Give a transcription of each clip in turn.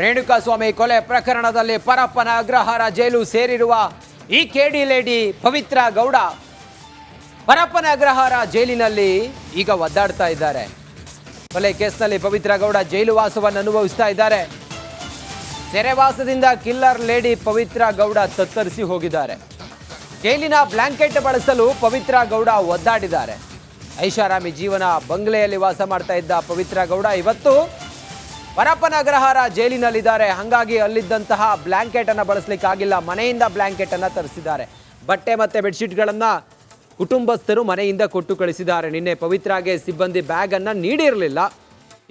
ರೇಣುಕಾಸ್ವಾಮಿ ಕೊಲೆ ಪ್ರಕರಣದಲ್ಲಿ ಪರಪ್ಪನ ಅಗ್ರಹಾರ ಜೈಲು ಸೇರಿರುವ ಈ ಕೇಡಿ ಲೇಡಿ ಪವಿತ್ರ ಗೌಡ ಪರಪ್ಪನ ಅಗ್ರಹಾರ ಜೈಲಿನಲ್ಲಿ ಈಗ ಒದ್ದಾಡ್ತಾ ಇದ್ದಾರೆ. ಕೊಲೆ ಕೇಸ್ನಲ್ಲಿ ಪವಿತ್ರ ಗೌಡ ಜೈಲು ವಾಸವನ್ನು ಅನುಭವಿಸ್ತಾ ಇದ್ದಾರೆ. ಸೆರೆವಾಸದಿಂದ ಕಿಲ್ಲರ್ ಲೇಡಿ ಪವಿತ್ರ ಗೌಡ ತತ್ತರಿಸಿ ಹೋಗಿದ್ದಾರೆ. ಜೈಲಿನ ಬ್ಲಾಂಕೆಟ್ ಬಳಸಲು ಪವಿತ್ರ ಗೌಡ ಒದ್ದಾಡಿದ್ದಾರೆ. ಐಷಾರಾಮಿ ಜೀವನ ಬಂಗ್ಲೆಯಲ್ಲಿ ವಾಸ ಮಾಡ್ತಾ ಇದ್ದ ಪವಿತ್ರ ಗೌಡ ಇವತ್ತು ಪರಪ್ಪನ ಅಗ್ರಹಾರ ಜೈಲಿನಲ್ಲಿದ್ದಾರೆ. ಹಾಗಾಗಿ ಅಲ್ಲಿದ್ದಂತಹ ಬ್ಲಾಂಕೆಟ್ ಅನ್ನು ಬಳಸಲಿಕ್ಕಾಗಿಲ್ಲ. ಮನೆಯಿಂದ ಬ್ಲಾಂಕೆಟ್ ಅನ್ನು ತರಿಸಿದ್ದಾರೆ. ಬಟ್ಟೆ ಮತ್ತು ಬೆಡ್ಶೀಟ್ಗಳನ್ನು ಕುಟುಂಬಸ್ಥರು ಮನೆಯಿಂದ ಕೊಟ್ಟು ಕಳಿಸಿದ್ದಾರೆ. ನಿನ್ನೆ ಪವಿತ್ರಾಗೆ ಸಿಬ್ಬಂದಿ ಬ್ಯಾಗ್ ಅನ್ನು ನೀಡಿರಲಿಲ್ಲ.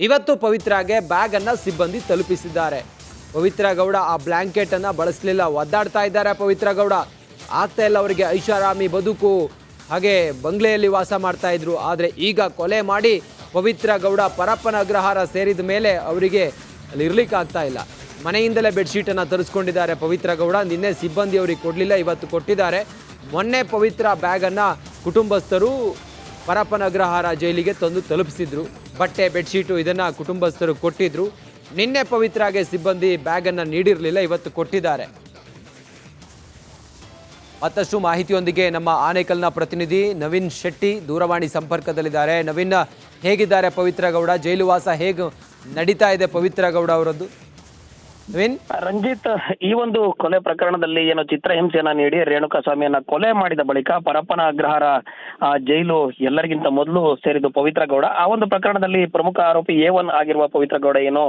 ಇವತ್ತು ಪವಿತ್ರಾಗೆ ಬ್ಯಾಗ್ ಅನ್ನು ಸಿಬ್ಬಂದಿ ತಲುಪಿಸಿದ್ದಾರೆ. ಪವಿತ್ರ ಗೌಡ ಆ ಬ್ಲಾಂಕೆಟ್ ಅನ್ನು ಬಳಸಲಿಲ್ಲ. ಒದ್ದಾಡ್ತಾ ಇದ್ದಾರೆ ಪವಿತ್ರ ಗೌಡ. ಆಗ್ತಾ ಇಲ್ಲ ಅವರಿಗೆ ಐಷಾರಾಮಿ ಬದುಕು. ಹಾಗೆ ಬಂಗ್ಲೆಯಲ್ಲಿ ವಾಸ ಮಾಡ್ತಾ ಇದ್ರು. ಆದರೆ ಈಗ ಕೊಲೆ ಮಾಡಿ ಪವಿತ್ರ ಗೌಡ ಪರಪ್ಪನ ಅಗ್ರಹಾರ ಸೇರಿದ ಮೇಲೆ ಅವರಿಗೆ ಅಲ್ಲಿ ಇರ್ಲಿಕ್ಕಾಗ್ತಾ ಇಲ್ಲ. ಮನೆಯಿಂದಲೇ ಬೆಡ್ಶೀಟನ್ನು ತರಿಸ್ಕೊಂಡಿದ್ದಾರೆ ಪವಿತ್ರ ಗೌಡ. ನಿನ್ನೆ ಸಿಬ್ಬಂದಿ ಅವರಿಗೆ ಕೊಡಲಿಲ್ಲ, ಇವತ್ತು ಕೊಟ್ಟಿದ್ದಾರೆ. ಮೊನ್ನೆ ಪವಿತ್ರ ಬ್ಯಾಗನ್ನು ಕುಟುಂಬಸ್ಥರು ಪರಪ್ಪನ ಅಗ್ರಹಾರ ಜೈಲಿಗೆ ತಂದು ತಲುಪಿಸಿದ್ರು. ಬಟ್ಟೆ ಬೆಡ್ಶೀಟು ಇದನ್ನು ಕುಟುಂಬಸ್ಥರು ಕೊಟ್ಟಿದ್ರು. ನಿನ್ನೆ ಪವಿತ್ರಾಗೆ ಸಿಬ್ಬಂದಿ ಬ್ಯಾಗನ್ನು ನೀಡಿರಲಿಲ್ಲ, ಇವತ್ತು ಕೊಟ್ಟಿದ್ದಾರೆ. ಮತ್ತಷ್ಟು ಮಾಹಿತಿಯೊಂದಿಗೆ ನಮ್ಮ ಆನೇಕಲ್ನ ಪ್ರತಿನಿಧಿ ನವೀನ್ ಶೆಟ್ಟಿ ದೂರವಾಣಿ ಸಂಪರ್ಕದಲ್ಲಿದ್ದಾರೆ. ನವೀನ್, ಹೇಗಿದ್ದಾರೆ ಪವಿತ್ರ ಗೌಡ? ಜೈಲು ವಾಸ ಹೇಗೆ ನಡೀತಾ ಇದೆ ಪವಿತ್ರ ಗೌಡ ಅವರದ್ದು? ನವೀನ್. ರಂಜಿತ್, ಈ ಒಂದು ಕೊಲೆ ಪ್ರಕರಣದಲ್ಲಿ ಏನು ಚಿತ್ರಹಿಂಸೆಯನ್ನ ನೀಡಿ ರೇಣುಕಾಸ್ವಾಮಿಯನ್ನ ಕೊಲೆ ಮಾಡಿದ ಬಳಿಕ ಪರಪ್ಪನ ಅಗ್ರಹಾರ ಜೈಲು ಎಲ್ಲರಿಗಿಂತ ಮೊದಲು ಸೇರಿದ್ದು ಪವಿತ್ರ ಗೌಡ. ಆ ಒಂದು ಪ್ರಕರಣದಲ್ಲಿ ಪ್ರಮುಖ ಆರೋಪಿ A1 ಆಗಿರುವ ಪವಿತ್ರ ಗೌಡ ಏನು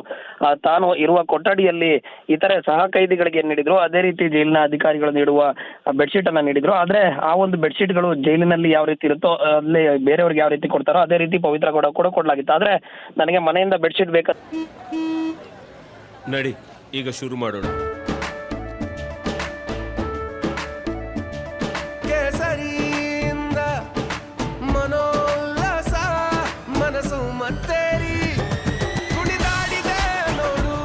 ತಾನು ಇರುವ ಕೊಠಡಿಯಲ್ಲಿ ಇತರೆ ಸಹ ಕೈದಿಗಳಿಗೆ ನೀಡಿದ್ರು, ಅದೇ ರೀತಿ ಜೈಲಿನ ಅಧಿಕಾರಿಗಳು ನೀಡುವ ಬೆಡ್ಶೀಟ್ ಅನ್ನ ನೀಡಿದ್ರು. ಆದ್ರೆ ಆ ಒಂದು ಬೆಡ್ಶೀಟ್ಗಳು ಜೈಲಿನಲ್ಲಿ ಯಾವ ರೀತಿ ಇರುತ್ತೋ ಅಲ್ಲಿ ಬೇರೆಯವ್ರಿಗೆ ಯಾವ ರೀತಿ ಕೊಡ್ತಾರೋ ಅದೇ ರೀತಿ ಪವಿತ್ರ ಗೌಡ ಕೂಡ ಕೊಡ್ಲಾಗಿತ್ತು. ಆದ್ರೆ ನನಗೆ ಮನೆಯಿಂದ ಬೆಡ್ಶೀಟ್ ಬೇಕಾ ನಡಿ ಈಗ ಶುರು ಮಾಡೋಣ. ಕೇಸರಿಯಿಂದ ಮನೋಲ್ಲಾಸ ಮನಸ್ಸು ಮತ್ತೇರಿ ಕುಣಿದಾಡಿದೆ ನೋಡು,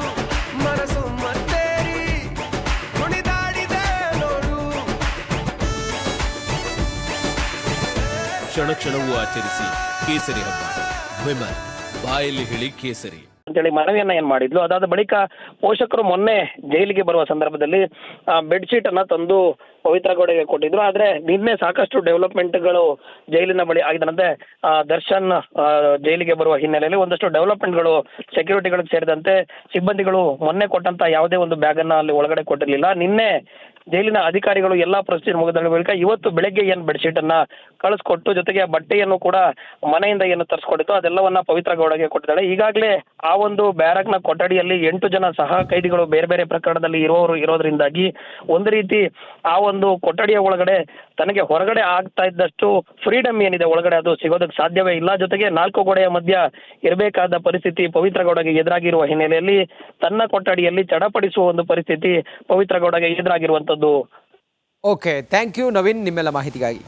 ಮನಸ್ಸು ಮತ್ತೇರಿ ಕುಣಿದಾಡಿದೆ ನೋಡು. ಕ್ಷಣ ಕ್ಷಣವೂ ಆಚರಿಸಿ ಕೇಸರಿ ಹಬ್ಬ. ವಿಮಲ್ ಬಾಯಲ್ಲಿ ಹೇಳಿ ಕೇಸರಿ ಅಂತೇಳಿ ಮನವಿಯನ್ನ ಏನ್ ಮಾಡಿದ್ಲು. ಅದಾದ ಬಳಿಕ ಪೋಷಕರು ಮೊನ್ನೆ ಜೈಲಿಗೆ ಬರುವ ಸಂದರ್ಭದಲ್ಲಿ ಬೆಡ್ಶೀಟ್ ಅನ್ನ ತಂದು ಪವಿತ್ರ ಗೌಡಗೆ ಕೊಟ್ಟಿದ್ರು. ಆದ್ರೆ ನಿನ್ನೆ ಸಾಕಷ್ಟು ಡೆವಲಪ್ಮೆಂಟ್ಗಳು ಜೈಲಿನ ಬಳಿ ಆಗಿದಂತೆ ದರ್ಶನ್ ಜೈಲಿಗೆ ಬರುವ ಹಿನ್ನೆಲೆಯಲ್ಲಿ ಒಂದಷ್ಟು ಡೆವಲಪ್ಮೆಂಟ್ಗಳು ಸೆಕ್ಯೂರಿಟಿಗಳಿಗೆ ಸೇರಿದಂತೆ ಸಿಬ್ಬಂದಿಗಳು ಮೊನ್ನೆ ಕೊಟ್ಟಂತ ಯಾವುದೇ ಒಂದು ಬ್ಯಾಗ್ ಅನ್ನ ಅಲ್ಲಿ ಒಳಗಡೆ ಕೊಟ್ಟಿರಲಿಲ್ಲ. ನಿನ್ನೆ ಜೈಲಿನ ಅಧಿಕಾರಿಗಳು ಎಲ್ಲಾ ಪ್ರೊಸೀಜರ್ ಮುಗಿದ ಬಳಿಕ ಇವತ್ತು ಬೆಳಗ್ಗೆ ಏನು ಬೆಡ್ಶೀಟ್ ಅನ್ನ ಕಳಿಸ್ಕೊಟ್ಟು ಜೊತೆಗೆ ಬಟ್ಟೆಯನ್ನು ಕೂಡ ಮನೆಯಿಂದ ಏನು ತರಿಸ್ಕೊಟ್ಟಿತ್ತು ಅದೆಲ್ಲವನ್ನ ಪವಿತ್ರ ಗೌಡಗೆ ಕೊಟ್ಟಿದ್ದಾಳೆ. ಈಗಾಗಲೇ ಆ ಒಂದು ಬ್ಯಾರಕ್ನ ಕೊಠಡಿಯಲ್ಲಿ 8 ಜನ ಸಹ ಕೈದಿಗಳು ಬೇರೆ ಬೇರೆ ಪ್ರಕರಣದಲ್ಲಿ ಇರೋದ್ರಿಂದಾಗಿ ಒಂದು ರೀತಿ ಆ ಒಂದು ಕೊಠಡಿಯ ಒಳಗಡೆ ತನಗೆ ಹೊರಗಡೆ ಆಗ್ತಾ ಇದ್ದಷ್ಟು ಫ್ರೀಡಮ್ ಏನಿದೆ ಒಳಗಡೆ ಅದು ಸಿಗೋದಕ್ಕೆ ಸಾಧ್ಯವೇ ಇಲ್ಲ. ಜೊತೆಗೆ 4 ಗೋಡೆಯ ಮಧ್ಯ ಇರಬೇಕಾದ ಪರಿಸ್ಥಿತಿ ಪವಿತ್ರ ಗೌಡಗೆ ಎದುರಾಗಿರುವ ಹಿನ್ನೆಲೆಯಲ್ಲಿ ತನ್ನ ಕೊಠಡಿಯಲ್ಲಿ ಚಡಪಡಿಸುವ ಒಂದು ಪರಿಸ್ಥಿತಿ ಪವಿತ್ರ ಗೌಡಗೆ ಎದುರಾಗಿರುವಂತದ್ದು. ಓಕೆ, ಥ್ಯಾಂಕ್ ಯು ನವೀನ್ ನಿಮ್ಮೆಲ್ಲ ಮಾಹಿತಿಗಾಗಿ.